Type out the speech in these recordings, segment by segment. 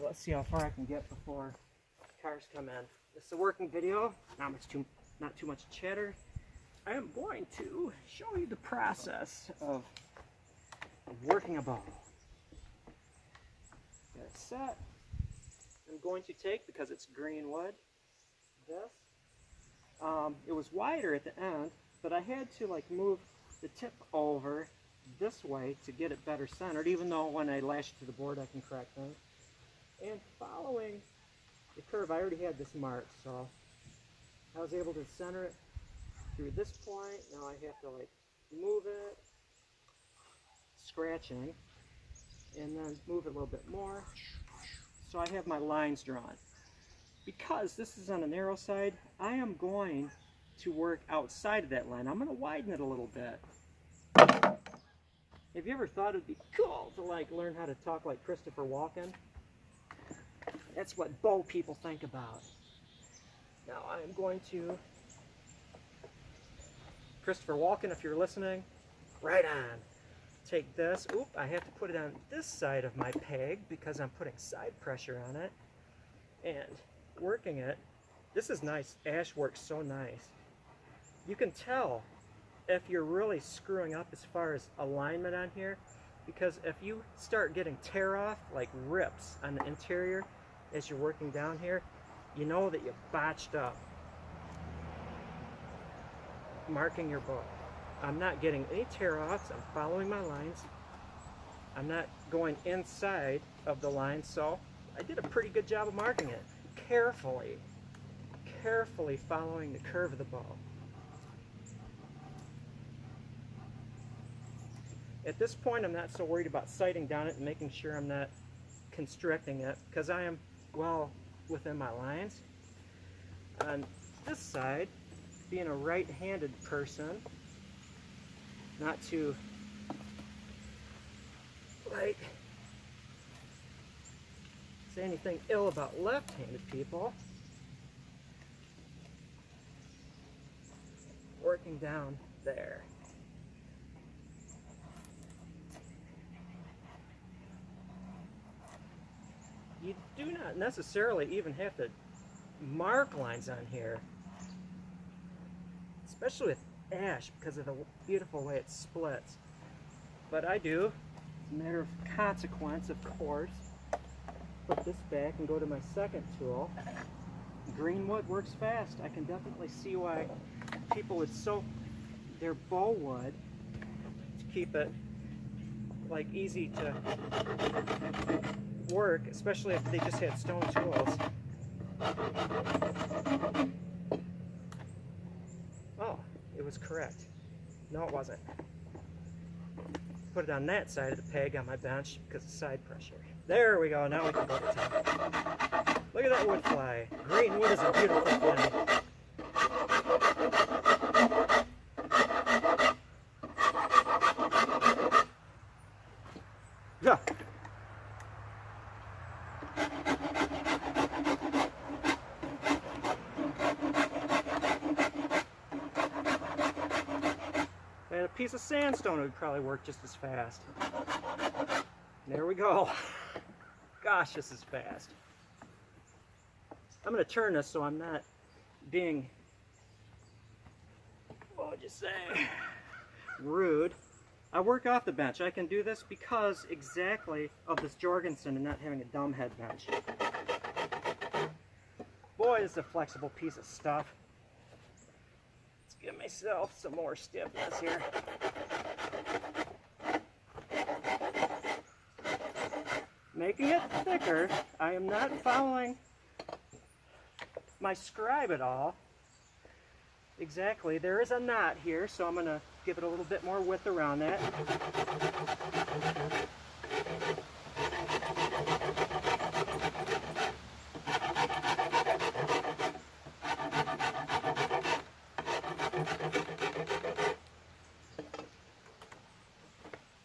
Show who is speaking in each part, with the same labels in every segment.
Speaker 1: let's see how far I can get before cars come in. This is a working video, not too much chatter. I am going to show you the process of working a bow. Got it set. I'm going to take, because it's green wood, this. It was wider at the end, but I had to like move the tip over this way to get it better centered, even though when I lash it to the board I can correct things. And following the curve, I already had this marked, so I was able to center it through this point. Now I have to like move it, scratching, and then move it a little bit more. So I have my lines drawn. Because this is on a narrow side, I am going to work outside of that line. I'm going to widen it a little bit. Have you ever thought it'd be cool to like learn how to talk like Christopher Walken? That's what bow people think about. Now I'm going to, Christopher Walken, if you're listening, right on. Take this, oop, I have to put it on this side of my peg because I'm putting side pressure on it and working it. This is nice. Ash works so nice. You can tell if you're really screwing up as far as alignment on here, because if you start getting tear off, like rips on the interior as you're working down here, you know that you botched up marking your bow. I'm not getting any tear offs. I'm following my lines. I'm not going inside of the line, so I did a pretty good job of marking it. Carefully following the curve of the bow. At this point, I'm not so worried about sighting down it and making sure I'm not constricting it, because I am well within my lines. On this side, being a right-handed person, not to like say anything ill about left-handed people, working down there. You do not necessarily even have to mark lines on here, especially with ash, because of the beautiful way it splits. But I do. It's a matter of consequence, of course. Put this back and go to my second tool. Green wood works fast. I can definitely see why people would soak their bow wood to keep it like easy to work, especially if they just had stone tools. Oh, it was correct. No, it wasn't. Put it on that side of the peg on my bench because of side pressure. There we go. Now we can go to top. Look at that wood fly. Green wood is a beautiful thing. Yeah. And a piece of sandstone would probably work just as fast. There we go. Gosh, this is fast. I'm going to turn this so I'm not being, what would you say, rude. I work off the bench. I can do this because exactly of this Jorgensen and not having a dumb head bench. Boy, this is a flexible piece of stuff. Let's give myself some more stiffness here. Making it thicker. I am not following my scribe at all. Exactly. There is a knot here, so I'm going to give it a little bit more width around that.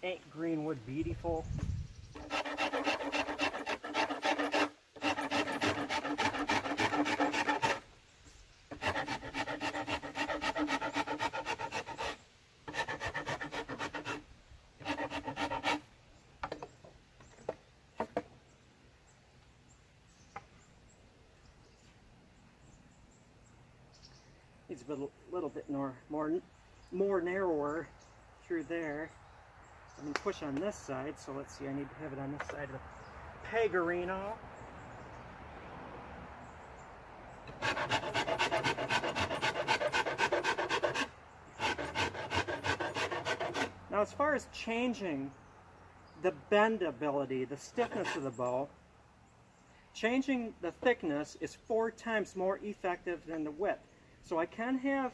Speaker 1: Ain't green wood beautiful? needs a little bit more narrower through there. I'm going to push on this side, so let's see, I need to have it on this side of the pegarino. Now as far as changing the bendability, the stiffness of the bow, changing the thickness is 4 times more effective than the width. So I can have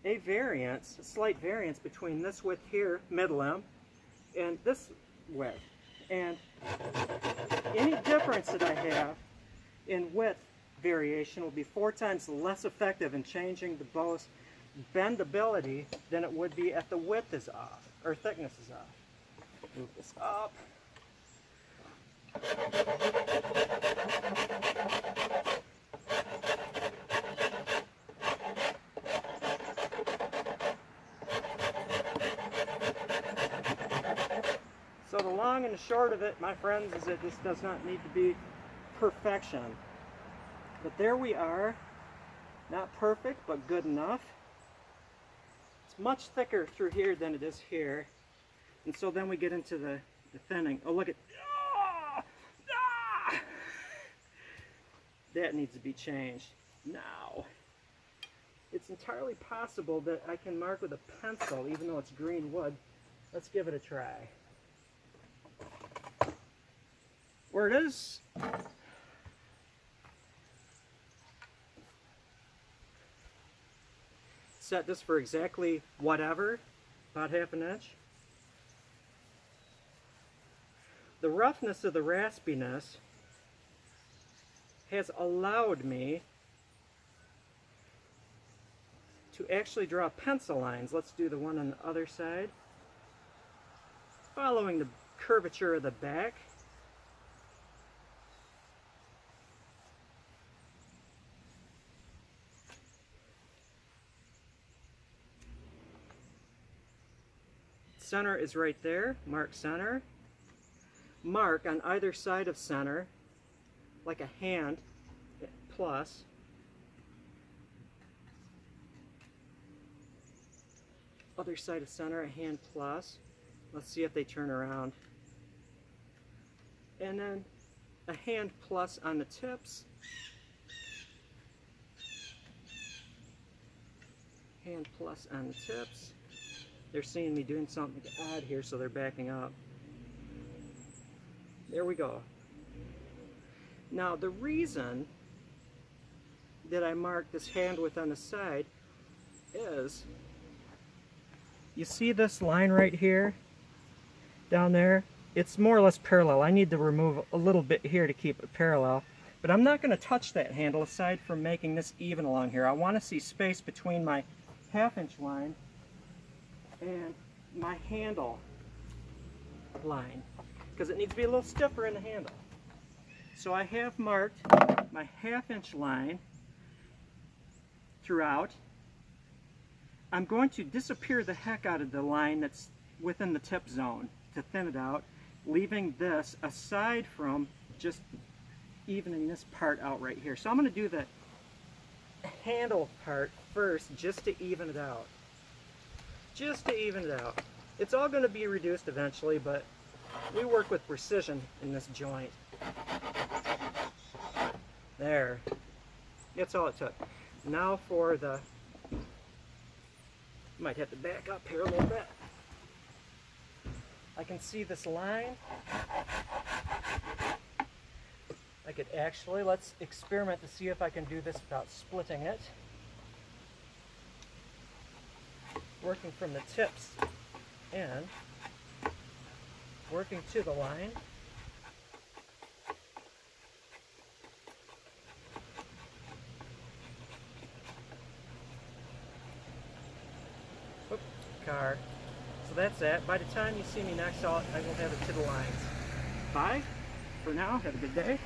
Speaker 1: a variance, a slight variance between this width here, mid-limb, and this width. And any difference that I have in width variation will be 4 times less effective in changing the bow's bendability than it would be if the width is off, or thickness is off. Move this up. So the long and the short of it, my friends, is that this does not need to be perfection. But there we are. Not perfect, but good enough. It's much thicker through here than it is here. And so then we get into the thinning. Oh, look at... Ah! Ah! That needs to be changed. Now, it's entirely possible that I can mark with a pencil, even though it's green wood. Let's give it a try. Where it is, set this for exactly whatever, about 1/2 inch. The roughness of the raspiness has allowed me to actually draw pencil lines. Let's do the one on the other side. Following the curvature of the back. Center is right there. Mark center. Mark on either side of center, like a hand, plus. Other side of center, a hand plus. Let's see if they turn around. And then a hand plus on the tips. Hand plus on the tips. They're seeing me doing something odd here, so they're backing up. There we go. Now the reason that I marked this hand width on the side is, you see this line right here, down there? It's more or less parallel. I need to remove a little bit here to keep it parallel, but I'm not going to touch that handle aside from making this even along here. I want to see space between my 1/2 inch line and my handle line, because it needs to be a little stiffer in the handle. So I have marked my 1/2 inch line throughout. I'm going to disappear the heck out of the line that's within the tip zone to thin it out, leaving this aside from just evening this part out right here. So I'm going to do the handle part first just to even it out. Just to even it out. It's all going to be reduced eventually, but we work with precision in this joint. There. That's all it took. Now for the... Might have to back up here a little bit. I can see this line. I could actually, let's experiment to see if I can do this without splitting it. Working from the tips and working to the line. Oop, car. So that's that. By the time you see me next, I will have it to the lines. Bye for now. Have a good day.